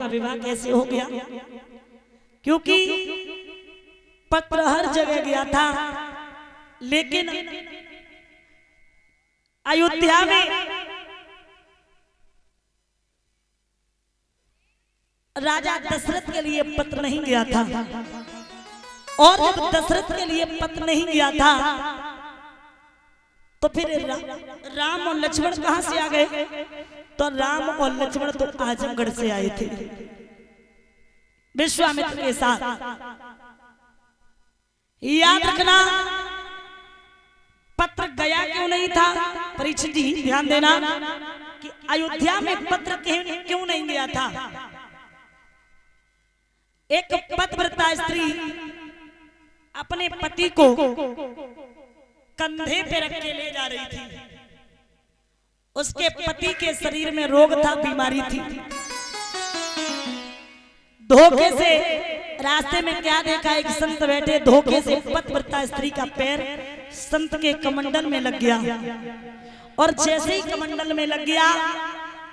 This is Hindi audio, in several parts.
का विवाह कैसे हो गया? क्योंकि पत्र हर जगह गया था, लेकिन अयोध्या में राजा दशरथ के लिए पत्र नहीं गया था। और जब दशरथ के लिए पत्र नहीं गया था तो फिर राम और लक्ष्मण कहां से आ गए? तो राम और लक्ष्मण तो आजमगढ़ से आए थे विश्वामित्र के साथ। याद रखना, पत्र गया क्यों नहीं था? परीक्षित जी ध्यान देना कि अयोध्या में पत्र क्यों नहीं गया था। एक पतिव्रता स्त्री अपने पति को कंधे पे रख के ले जा रही थी। उसके पति के शरीर में रोग था, बीमारी थी। धोखे से रास्ते में क्या देखा? एक संत बैठे, धोखे से पतिव्रता स्त्री का पैर संत के कमंडल में लग गया। और जैसे ही कमंडल में लग गया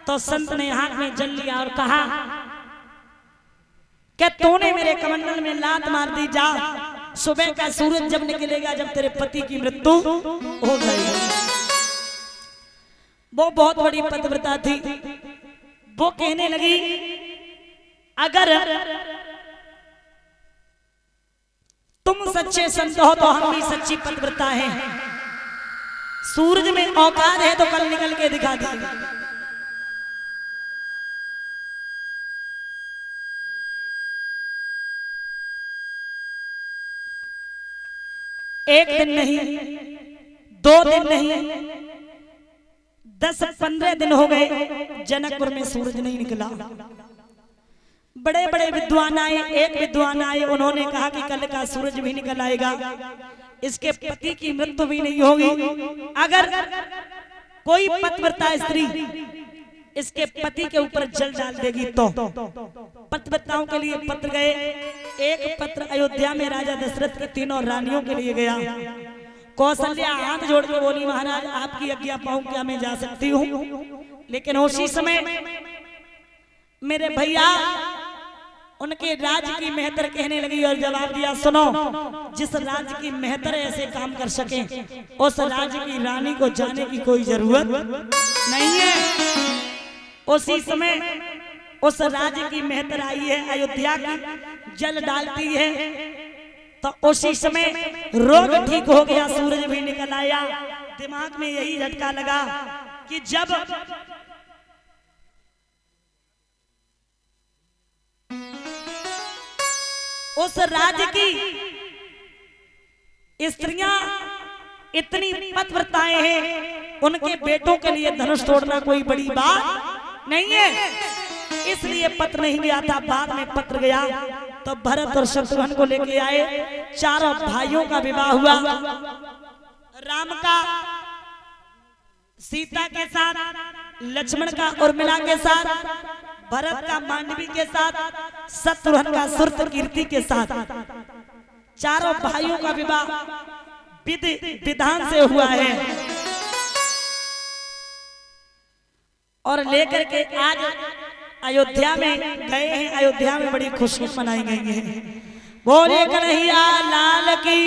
तो संत ने हाथ में जल लिया और कहा क्या तूने मेरे कमंडल में लात मार दी? जा, सुबह का सूरज जब निकलेगा जब तेरे पति की मृत्यु हो जाएगी। वो बहुत बड़ी पतिव्रता थी। वो कहने लगी अगर तुम सच्चे संत हो तो हम भी सच्ची पतिव्रता हैं। सूरज में औकात है तो कल निकल के दिखा दी। एक दिन नहीं, 2 दिन नहीं, 10-15 दिन हो गए, जनकपुर में सूरज नहीं निकला। बड़े बड़े विद्वान आए, एक विद्वान आए, उन्होंने कहा कि कल का सूरज भी निकल आएगा, इसके पति की मृत्यु भी नहीं होगी। अगर कोई पतिव्रता स्त्री इसके पति के ऊपर जल डाल देगी तो। पतिव्रताओं के लिए पत्र गए। एक पत्र अयोध्या में राजा दशरथ की 3 रानियों के लिए गया। कौशल्या हाथ जोड़ के बोली महाराज आपकी आज्ञा पाऊं क्या मैं जा सकती हूँ? लेकिन उसी समय मेरे भैया उनके राज्य की मेहतर कहने लगी और जवाब दिया सुनो, जिस राज्य की मेहतर ऐसे काम कर सके उस राज्य की रानी को जाने की कोई जरूरत नहीं है। उसी समय उस राज्य की मेहतर आई है, अयोध्या की जल डालती है तो उसी समय रोग ठीक हो गया, सूरज भी निकल आया। दिमाग में यही झटका लगा कि जब उस राज्य की स्त्रियां इतनी पतिव्रताएं हैं, उनके बेटों के लिए धनुष तोड़ना कोई बड़ी बात नहीं है, इसलिए पत्र नहीं गया था। बाद में पत्र गया तो भरत और शत्रुघ्न को लेके आए। चारों भाइयों का विवाह हुआ, राम का सीता के साथ, लक्ष्मण का उर्मिला के साथ, भरत का मांडवी के साथ, शत्रुघ्न का सुरत कीर्ति के साथ। चारों भाइयों का विवाह विधि विधान से हुआ है और लेकर के आज अयोध्या में गए हैं। अयोध्या में बड़ी खुशी मनाई गई है। बोले कन्हैया लाल की,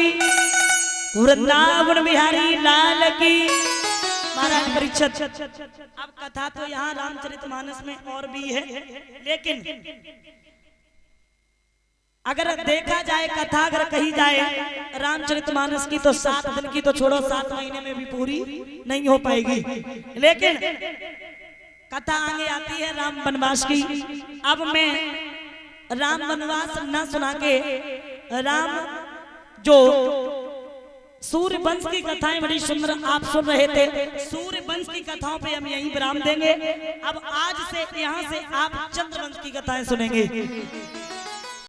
वृंदावन बिहारी लाल की। महाराज परीक्षित, अब कथा तो यहाँ रामचरितमानस में और भी है, लेकिन अगर देखा जाए कथा अगर कही जाए रामचरितमानस की तो 7 दिन की तो छोड़ो, 7 महीने में भी पूरी नहीं हो पाएगी। लेकिन कथा आगे आती है राम वनवास की। अब मैं राम वनवास न सुना के राम जो सूर्य वंश की कथाएं बड़ी सुंदर आप सुन रहे थे, सूर्य वंश की कथाओं पे हम यहीं विराम देंगे। अब आज से यहाँ से आप चंद्रवंश की कथाएं सुनेंगे।